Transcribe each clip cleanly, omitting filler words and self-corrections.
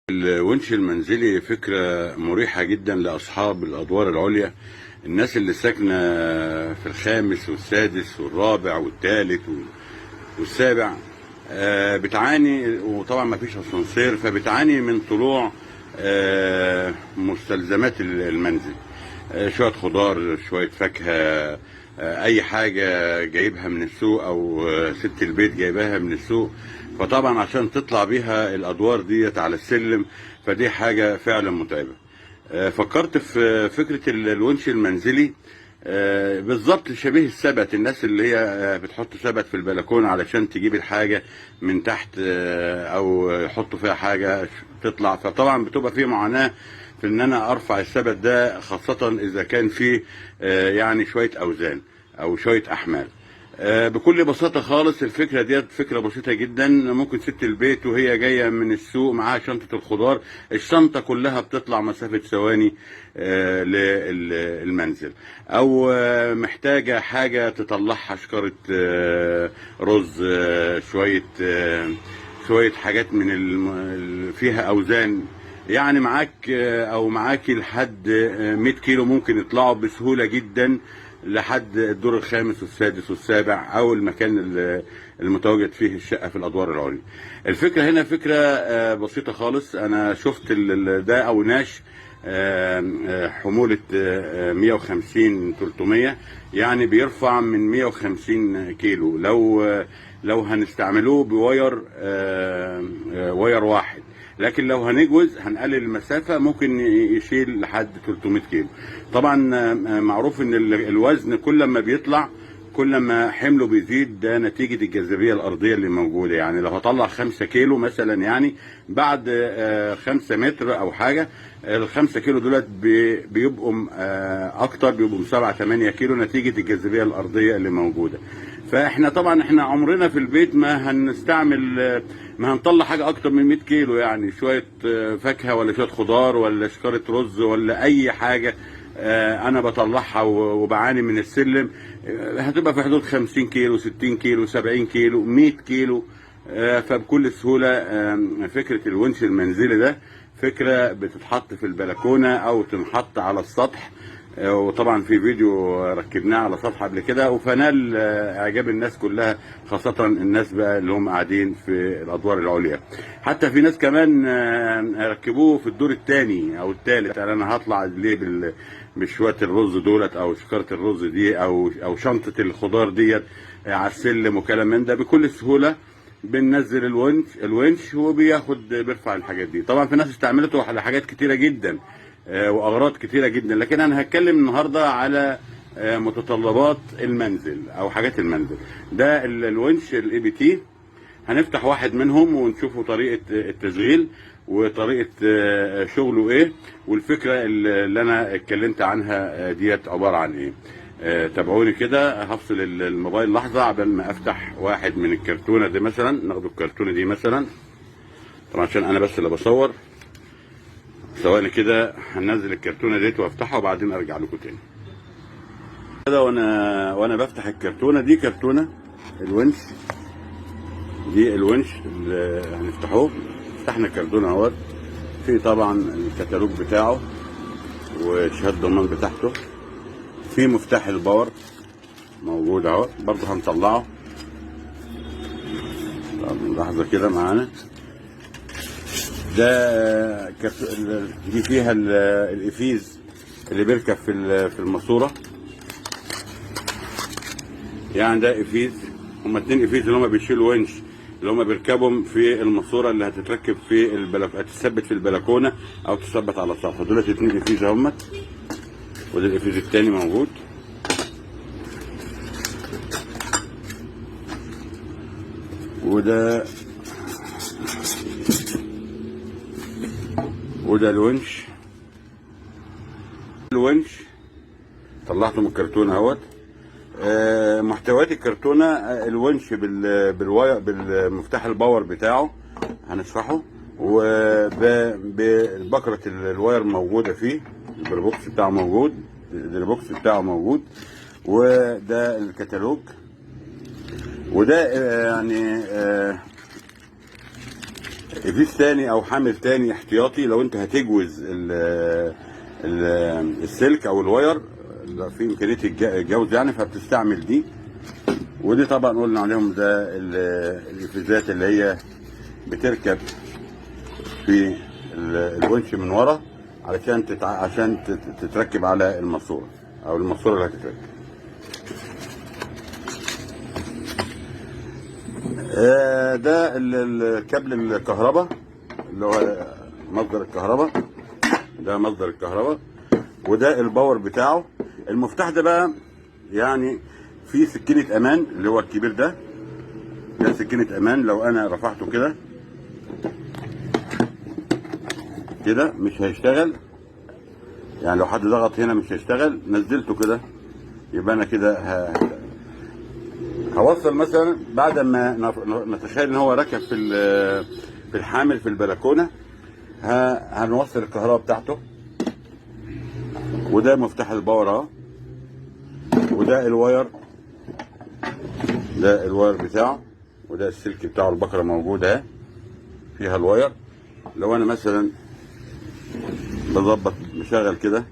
الونش المنزلي فكرة مريحة جدا لأصحاب الأدوار العليا. الناس اللي ساكنة في الخامس والسادس والرابع والثالث والسابع بتعاني، وطبعا ما فيش اسانسير، فبتعاني من طلوع مستلزمات المنزل، شوية خضار، شوية فاكهة، أي حاجة جايبها من السوق أو ست البيت جايباها من السوق. فطبعا عشان تطلع بيها الأدوار ديت على السلم فدي حاجة فعلا متعبة. فكرت في فكرة الونش المنزلي، بالظبط شبيه السبت. الناس اللي هي بتحط سبت في البلكونه علشان تجيب الحاجه من تحت، او يحطوا فيها حاجه تطلع، فطبعا بتبقى فيه معاناه في ان انا ارفع السبت ده، خاصه اذا كان فيه يعني شويه اوزان او شويه احمال. بكل بساطة خالص الفكرة ديت فكرة بسيطة جدا. ممكن ست البيت وهي جاية من السوق معاها شنطة الخضار، الشنطة كلها بتطلع مسافة ثواني للمنزل، او محتاجة حاجة تطلعها، شكارة رز، شوية حاجات من فيها اوزان، يعني معاك او معاكي لحد 100 كيلو ممكن يطلعوا بسهولة جدا لحد الدور الخامس والسادس والسابع، او المكان المتواجد فيه الشقه في الادوار العليا. الفكره هنا فكره بسيطه خالص. انا شفت ده اوناش حموله 150 300، يعني بيرفع من 150 كيلو. لو هنستعملوه بواير واير واحد، لكن لو هنجوز هنقلل المسافة ممكن يشيل لحد 300 كيلو. طبعا معروف ان الوزن كل ما بيطلع كل ما حمله بيزيد، ده نتيجة الجاذبية الأرضية اللي موجودة. يعني لو هطلع 5 كيلو مثلا، يعني بعد 5 متر أو حاجة، ال5 كيلو دولت بيبقوا أكتر، بيبقوا 7 8 كيلو نتيجة الجاذبية الأرضية اللي موجودة. فاحنا طبعا احنا عمرنا في البيت ما هنستعمل، ما هنطلع حاجه اكتر من 100 كيلو، يعني شويه فاكهه ولا شويه خضار ولا شكاره رز ولا اي حاجه انا بطلعها وبعاني من السلم، هتبقى في حدود 50 كيلو 60 كيلو 70 كيلو 100 كيلو. فبكل سهوله فكره الونش المنزلي ده فكره بتتحط في البلكونه او تنحط على السطح. وطبعا في فيديو ركبناه على سطح قبل كده وفنال اعجاب الناس كلها، خاصه الناس بقى اللي هم قاعدين في الادوار العليا. حتى في ناس كمان ركبوه في الدور الثاني او الثالث، يعني انا هطلع ليه بشويه الرز دولت او شكاره الرز دي او شنطه الخضار ديت على السلم وكلام من ده. بكل سهوله بننزل الونش بيرفع الحاجات دي. طبعا في ناس استعملته على حاجات كتيره جدا واغراض كتيره جدا، لكن انا هتكلم النهارده على متطلبات المنزل او حاجات المنزل. ده الونش الاي بي تي، هنفتح واحد منهم ونشوفوا طريقه التشغيل وطريقه شغله ايه، والفكره اللي انا اتكلمت عنها ديت عباره عن ايه. تابعوني كده. هفصل الموبايل لحظه قبل ما افتح واحد من الكرتونه دي. مثلا ناخد الكرتونه دي مثلا، طبعا عشان انا بس اللي بصور. ثواني كده هننزل الكرتونه ديت وافتحها وبعدين ارجع لكم تاني كده. وانا بفتح الكرتونه دي، كرتونه الونش دي، الونش اللي هنفتحوه. فتحنا الكرتونه اهوت، في طبعا الكتالوج بتاعه وشهاده الضمان بتاعته، في مفتاح الباور موجود اهو برضه هنطلعه. طب لحظه كده معانا. ده دي فيها الافيز اللي بيركب في الماسوره، يعني ده افيز. هما 2 افيز اللي هما بيشيلوا ونش، اللي هما بيركبهم في الماسوره اللي هتتركب في هتثبت في البلكونه او تثبت على السطح. دولت 2 افيز اهمت، وده الافيز التاني موجود. وده الونش طلعته من الكرتونه اهوت. محتويات الكرتونه الونش بالمفتاح الباور بتاعه هنشرحه، وببكره الواير موجوده فيه، البوكس بتاعه موجود، وده الكتالوج. وده يعني افيز تاني او حامل تاني احتياطي لو انت هتجوز السلك او الواير، في امكانيه الجوز يعني، فبتستعمل دي. ودي طبعا قلنا عليهم ده الافيزات اللي هي بتركب في الونش من ورا عشان تتركب على الماسوره او الماسوره اللي هتتركب. ده الكابل الكهرباء اللي هو مصدر الكهرباء، ده مصدر الكهرباء، وده الباور بتاعه. المفتاح ده بقى يعني في سكينة امان اللي هو الكبير ده سكينة امان. لو انا رفعته كده مش هيشتغل، يعني لو حد ضغط هنا مش هيشتغل. نزلته كده يبقى انا كده هوصل مثلا بعد ما نتخيل ان هو ركب في الحامل في البلكونه، هنوصل الكهرباء بتاعته. وده مفتاح الباور اهو، وده الواير، ده الواير بتاعه، وده السلك بتاعه، البكره موجوده اهي فيها الواير. لو انا مثلا بظبط بشغل كده،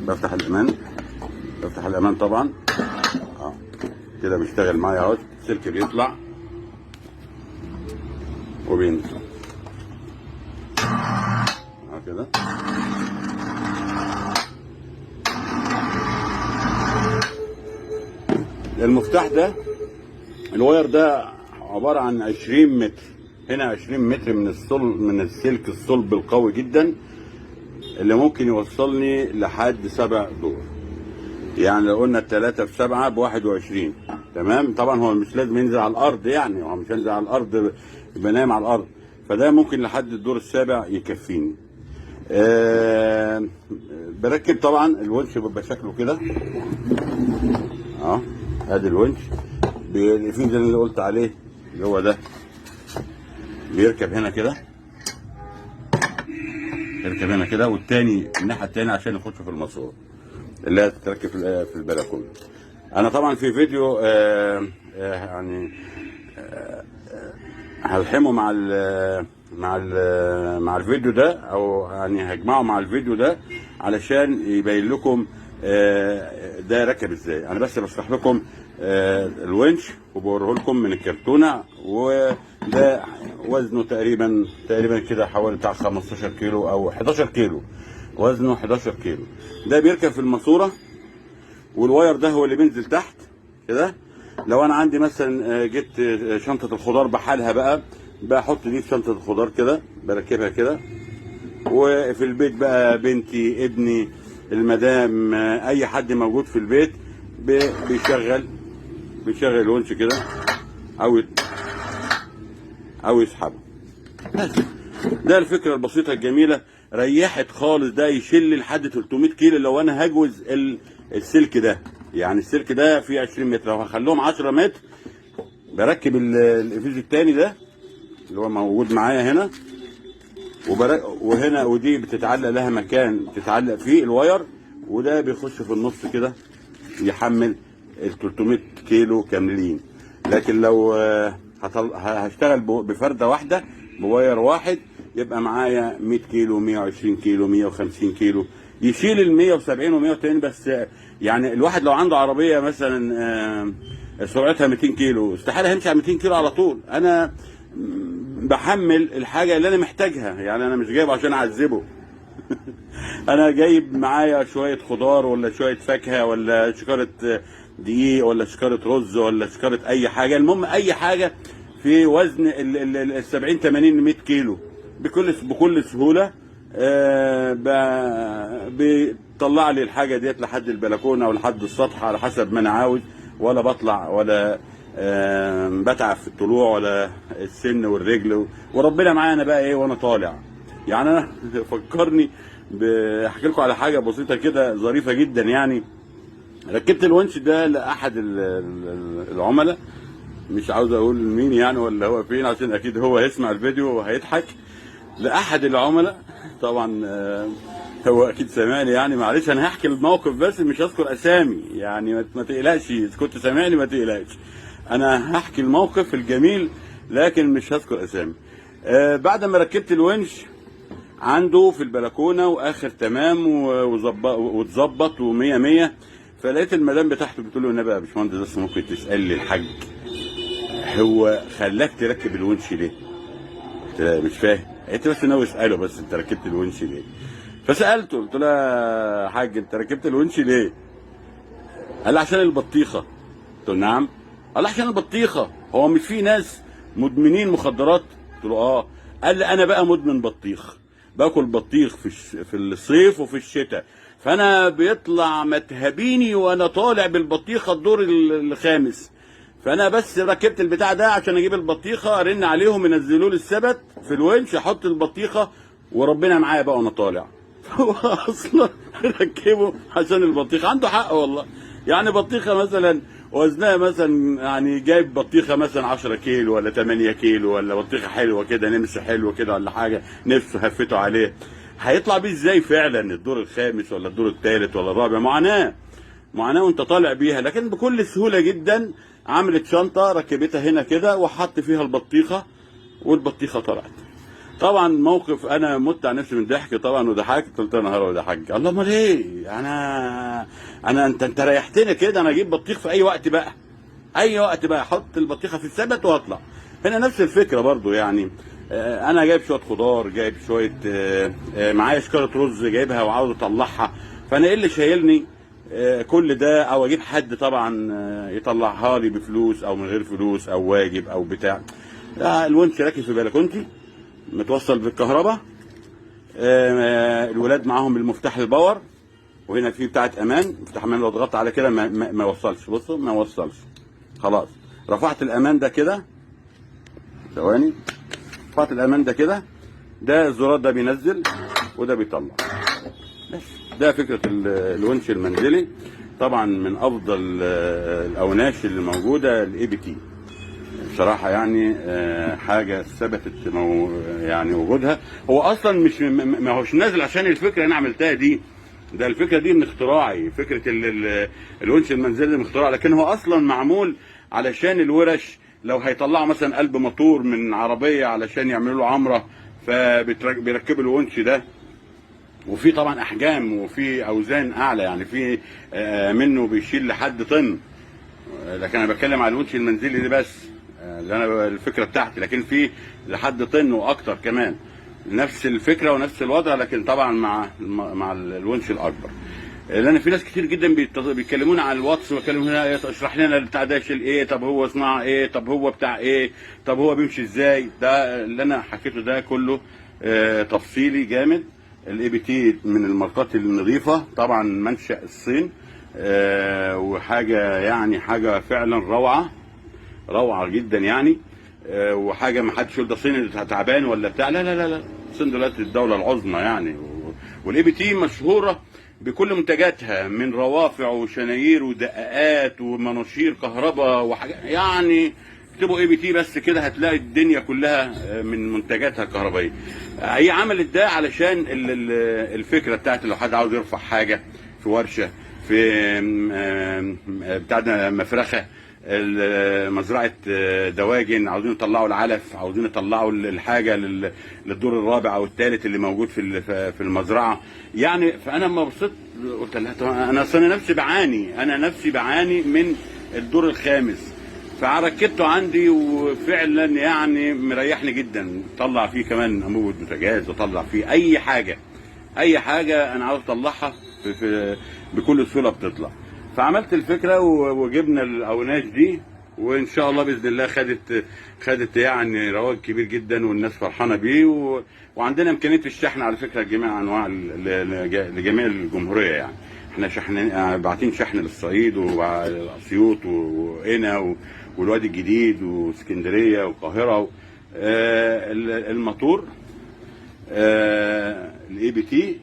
بفتح الامان طبعا كده بيشتغل معايا اهو. السلك بيطلع وبينزل كده. المفتاح ده الواير ده عبارة عن 20 متر، هنا 20 متر من السلك الصلب القوي جدا اللي ممكن يوصلني لحد 7 دور. يعني لو قلنا 3 في 7 ب21. تمام. طبعا هو مش لازم ينزل على الارض، يعني هو مش هينزل على الارض يبقى نايم على الارض، فده ممكن لحد الدور السابع يكفيني. بركب طبعا الونش بيبقى شكله كده ادي الونش في ده اللي قلت عليه اللي هو ده، بيركب هنا كده، يركب هنا كده، والتاني الناحيه التانيه عشان يخش في الماسوره اللي هي تتركب في البلكونه. انا طبعا في فيديو يعني هلحمه مع الفيديو ده، او يعني هجمعه مع الفيديو ده علشان يبين لكم ده ركب ازاي. انا بس بشرح لكم الونش وبوريه لكم من الكرتونه. وده وزنه تقريبا كده حوالي بتاع 15 كيلو او 11 كيلو، وزنه 11 كيلو. ده بيركب في الماسوره، والواير ده هو اللي بينزل تحت كده. لو انا عندي مثلا جبت شنطه الخضار بحالها بقى، بحط دي في شنطه الخضار كده، بركبها كده. وفي البيت بقى بنتي، ابني، المدام، اي حد موجود في البيت بيشغل الونش كده او يسحبه. ده الفكره البسيطه الجميله، ريحت خالص. ده يشيل لحد 300 كيلو لو انا هجوز السلك ده. يعني السلك ده فيه 20 متر، لو هخليهم 10 متر بركب الافيز التاني ده اللي هو موجود معايا هنا، وهنا ودي بتتعلق لها مكان تتعلق فيه الواير، وده بيخش في النص كده يحمل ال 300 كيلو كاملين. لكن لو هشتغل بفرده واحده بواير واحد، يبقى معايا 100 كيلو، 120 كيلو، 150 كيلو، يشيل ال 170 و 180 بس. يعني الواحد لو عنده عربيه مثلا سرعتها 200 كيلو، استحاله همشي على 200 كيلو على طول. انا بحمل الحاجه اللي انا محتاجها، يعني انا مش جايبه عشان اعذبه. انا جايب معايا شويه خضار ولا شويه فاكهه ولا شكاره دقيق ولا شكاره رز ولا شكاره اي حاجه، المهم اي حاجه في وزن ال 70 80 100 كيلو بكل سهوله. بيطلع لي الحاجه ديت لحد البلكونه او لحد السطح على حسب ما انا عاوز، ولا بطلع ولا بتعب في الطلوع ولا السن والرجل، وربنا معايا انا بقى ايه وانا طالع. يعني انا فكرني بحكي لكم على حاجه بسيطه كده ظريفه جدا. يعني ركبت الونش ده لاحد العملاء، مش عاوز اقول مين يعني ولا هو فين عشان اكيد هو هيسمع الفيديو وهيضحك. لاحد العملاء طبعا هو اكيد سامعني، يعني معلش انا هحكي الموقف بس مش هذكر اسامي، يعني ما تقلقش، كنت سامعني ما تقلقش. انا هحكي الموقف الجميل لكن مش هذكر اسامي. بعد ما ركبت الونش عنده في البلكونه واخر تمام واتظبط ومية مية، فلقيت المدام بتاعته بتقول له النبي يا باشمهندس بس ممكن تسال لي الحاج هو خلاك تركب الونش ليه؟ قلت لها مش فاهم. قالت بس ناوي اساله بس انت ركبت الونش ليه؟ فسالته قلت له يا حاج انت ركبت الونش ليه؟ قال لي عشان البطيخه. قلت له نعم. قال لي عشان البطيخه. هو مش في ناس مدمنين مخدرات؟ قلت له اه. قال لي انا بقى مدمن بطيخ، باكل بطيخ في الصيف وفي الشتاء، فانا بيطلع متهبيني وانا طالع بالبطيخه الدور الخامس، فانا بس ركبت البتاع ده عشان اجيب البطيخه ارن عليهم ينزلوا لي السبت في الونش احط البطيخه وربنا معايا بقى وانا طالع. فهو اصلا ركبه عشان البطيخه. عنده حق والله. يعني بطيخه مثلا وزنها مثلا يعني جايب بطيخه مثلا 10 كيلو ولا 8 كيلو ولا بطيخه حلوه كده نمس حلوه كده ولا حاجه نفسه هفته عليه، هيطلع بيه ازاي فعلا الدور الخامس ولا الدور الثالث ولا الرابع؟ معاناه معاناه وانت طالع بيها. لكن بكل سهوله جدا عملت شنطه ركبتها هنا كده وحط فيها البطيخه والبطيخه طلعت. طبعا موقف انا مت على نفسي من ضحك طبعا وضحكت. قلت يا نهار ده حاج الله امال ايه؟ انا انت ريحتني كده، انا اجيب بطيخ في اي وقت بقى، اي وقت بقى احط البطيخه في السبت واطلع. هنا نفس الفكره برضو يعني. انا جايب شويه خضار، جايب شويه معايا شكاره رز جايبها وعاوز اطلعها، فانا ايه اللي شايلني كل ده؟ او اجيب حد طبعا يطلعها لي بفلوس او من غير فلوس او واجب او بتاع. الونش راكب في بلكونتي متوصل بالكهرباء، الولاد معاهم المفتاح الباور، وهنا في بتاعه امان، مفتاح امان لو ضغطت على كده ما يوصلش. بصوا ما يوصلش خلاص. رفعت الامان ده كده، ثواني، رفعت الامان ده كده، ده الزرار ده بينزل وده بيطلع. بس ده فكره الونش المنزلي. طبعا من افضل الاوناش اللي موجوده الاي بي تي بصراحه، يعني حاجه ثبتت يعني وجودها. هو اصلا مش ما هوش نازل عشان الفكره اللي انا عملتها دي، ده الفكره دي من اختراعي، فكره الونش المنزلي من اختراع، لكن هو اصلا معمول علشان الورش لو هيطلعوا مثلا قلب موتور من عربيه علشان يعملوا له عمره فبيركبوا الونش ده. وفي طبعا احجام وفي اوزان اعلى، يعني في منه بيشيل لحد طن، لكن انا بتكلم على الونش المنزلي دي بس اللي انا الفكره بتاعتي، لكن في لحد طن واكتر كمان نفس الفكره ونفس الوضع، لكن طبعا مع الونش الاكبر. لان في ناس كتير جدا بيتكلمونا على الواتس ويكلمونا ايه اشرح لنا البتاع ده يشيل ايه، طب هو صناعه ايه، طب هو بتاع ايه، طب هو بيمشي ازاي. ده اللي انا حكيته ده كله تفصيلي جامد. الاي بي تي من الماركات النظيفه طبعا، منشأ الصين، وحاجه يعني حاجه فعلا روعه جدا يعني. وحاجه ما حدش يقول ده صين تعبان ولا بتاع، لا لا لا لا، الصين دلوقتي الدوله العظمى يعني. والاي بي تي مشهوره بكل منتجاتها من روافع وشناير ودقائق ومناشير كهرباء وحاجات، يعني اكتبوا اي بي تي بس كده هتلاقي الدنيا كلها من منتجاتها الكهربائيه. هي عملت ده علشان الفكره بتاعت لو حد عاوز يرفع حاجه في ورشه، في بتاعنا مفرخه، مزرعه دواجن، عاوزين يطلعوا العلف، عاوزين يطلعوا الحاجه للدور الرابع او الثالث اللي موجود في المزرعه يعني. فانا لما بصيت قلت لها انا اصل انا نفسي بعاني من الدور الخامس، فركبته عندي وفعلا يعني مريحني جدا. طلع فيه كمان انبوبه بوتاجاز، وطلع فيه اي حاجه انا عاوز اطلعها بكل سهوله بتطلع. فعملت الفكره وجبنا الاوناش دي، وان شاء الله باذن الله خدت يعني رواج كبير جدا والناس فرحانه بيه. وعندنا امكانيه الشحن على فكره لجميع انواع لجميع الجمهوريه يعني. احنا باعتين شحن للصعيد واسيوط وقنا والوادي الجديد واسكندريه والقاهره. الموتور الاي بي تي.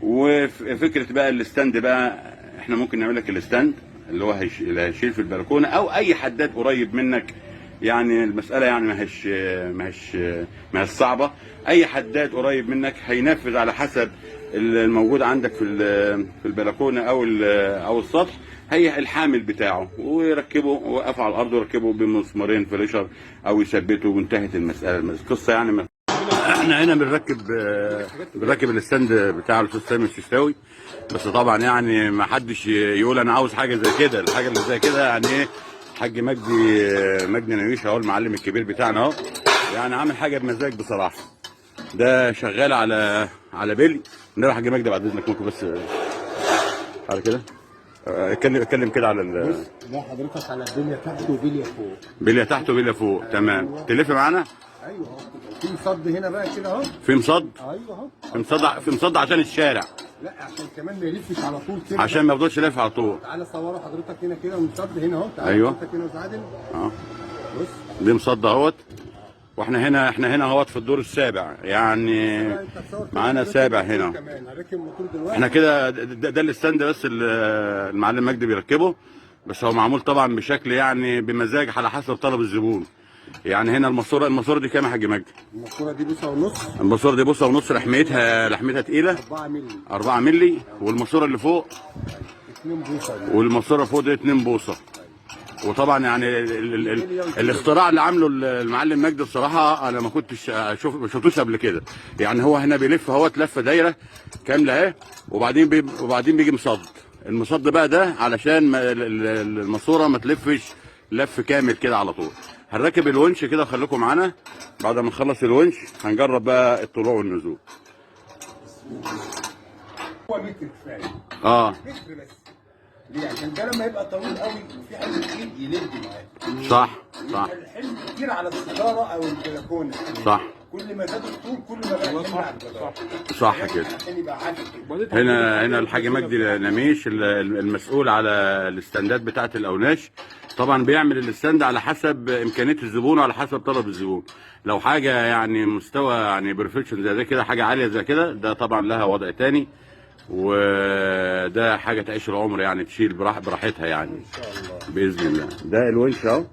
وفكره بقى الستاند بقى، احنا ممكن نعمل لك الستاند اللي هو هيشيل في البلكونه او اي حداد قريب منك، يعني المساله يعني ما هيش صعبه. اي حداد قريب منك هينفذ على حسب الموجود عندك في البلكونه او السطح، هي الحامل بتاعه، ويركبه وقف على الارض ويركبه بمسمارين فليشر او يثبته وانتهت المساله. القصه يعني احنا هنا بنركب الستاند بتاع الاستاذ سامي الششتاوي. بس طبعا يعني ما حدش يقول انا عاوز حاجه زي كده. الحاجه اللي زي كده يعني ايه، الحاج مجدي نويش اهو، المعلم الكبير بتاعنا اهو، يعني عامل حاجه بمزاج بصراحه. ده شغال على بيلي. نروح يا حاج مجدي بعد اذنك، ممكن بس على كده اتكلم كده على بص ده حضرتك على بليه تحت وبليه فوق. بليه تحت وبليه فوق، تمام. تلف معانا. ايوه اهو في مصد هنا بقى كده اهو. في مصد. ايوه اهو في مصد عشان الشارع. لا عشان كمان ما يلفش على طول كده، عشان ما يفضلش يلف على طول. تعالى صوره حضرتك هنا كده ومصد هنا اهو. تعالى ايوه حضرتك هنا وتعادل. بص دي مصد اهوت، واحنا هنا اهوت في الدور السابع، يعني معانا سابع هنا. احنا كده ده الستاند بس المعلم مجدي بيركبه، بس هو معمول طبعا بشكل يعني بمزاج على حسب طلب الزبون. يعني هنا الماسوره دي كام يا حاج مجدي؟ الماسوره دي بوصه ونص. الماسوره دي بوصه ونص، لحمتها تقيله 4 مللي. 4 مللي. والماسوره اللي فوق 2 بوصه. والماسوره فوق دي 2 بوصه. وطبعا يعني الاختراع اللي عامله المعلم مجدي بصراحه انا ما كنتش ما شفتوش قبل كده. يعني هو هنا بيلف اهوت لفه دايره كامله اهي، وبعدين بيجي مصد. المصد بقى ده علشان الماسوره ما تلفش لف كامل كده على طول. هنركب الونش كده وخليكم معانا. بعد ما نخلص الونش هنجرب بقى الطلوع والنزول. هو متر كفايه. متر بس. ليه؟ عشان ده لما يبقى طويل قوي وفي حمل كتير يلد معاه. صح. الحمل كتير على الستاره او البلكونه. صح. كل ما زاد الطول كل ما بقى الحمل على الجدار. صح كده. عشان يبقى عادل كده. هنا الحاج مجدي نميش المسؤول على الاستندات بتاعه الاوناش. طبعا بيعمل الاستند على حسب امكانيه الزبون وعلى حسب طلب الزبون. لو حاجه يعني مستوى يعني بيرفكشن زي ده كده، حاجه عاليه زي كده، ده طبعا لها وضع تاني، وده حاجه تعيش العمر يعني، تشيل براحتها يعني ان شاء الله باذن الله. ده الونش اهو،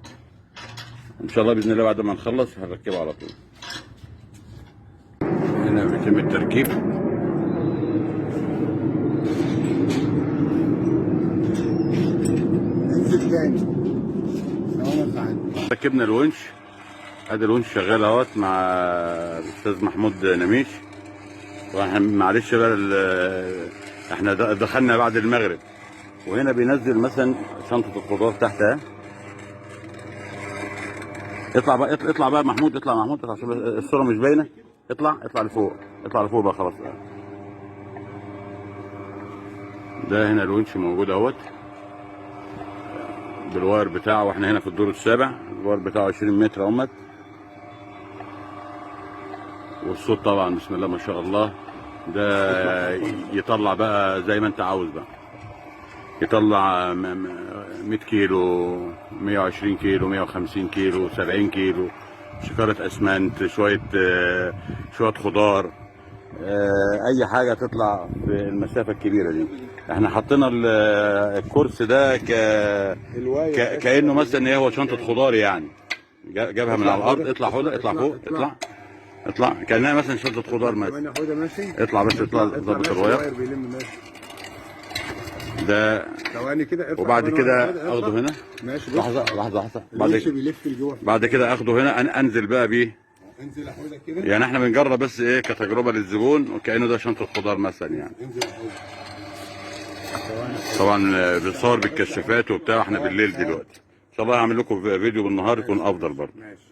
ان شاء الله باذن الله بعد ما نخلص هنركبه على طول. هنا بيتم التركيب. انزل تاني. ركبنا الونش، ادي الونش شغال اهوت مع الاستاذ محمود نميش. واحنا معلش بقى احنا دخلنا بعد المغرب، وهنا بينزل مثلا شنطه الخضار تحت اهي. اطلع بقى محمود، اطلع عشان الصوره مش باينه. اطلع لفوق بقى خلاص. ده هنا الونش موجود اهوت بالواير بتاعه، واحنا هنا في الدور السابع. الواير بتاعه 20 متر اهمت، والصوت طبعا بسم الله ما شاء الله. ده يطلع بقى زي ما انت عاوز بقى، يطلع 100 كيلو، 120 كيلو، 150 كيلو، 70 كيلو، شكارة اسمنت، شوية خضار، اي حاجة تطلع في المسافة الكبيرة دي. احنا حطينا الكرسي ده كأنه مثلا ايه، هو شنطة خضار يعني، جابها من على الارض. اطلع فوق، اطلع كأنها مثلا شنطة خضار مثلا. اطلع ضبط الواير ده ثواني كده. وبعد كده اخده هنا. ماشي. لحظة. بعد كده اخده هنا، انزل بقى بيه. انزل احوزك كده. يعني احنا بنجرب بس ايه كتجربة للزبون، وكأنه ده شنطة خضار مثلا يعني. انزل احوزك. طبعا بنصور بالكشافات وبتاع، احنا بالليل دلوقتي. ان شاء الله هعمل لكم فيديو بالنهار يكون افضل برضه. ماشي.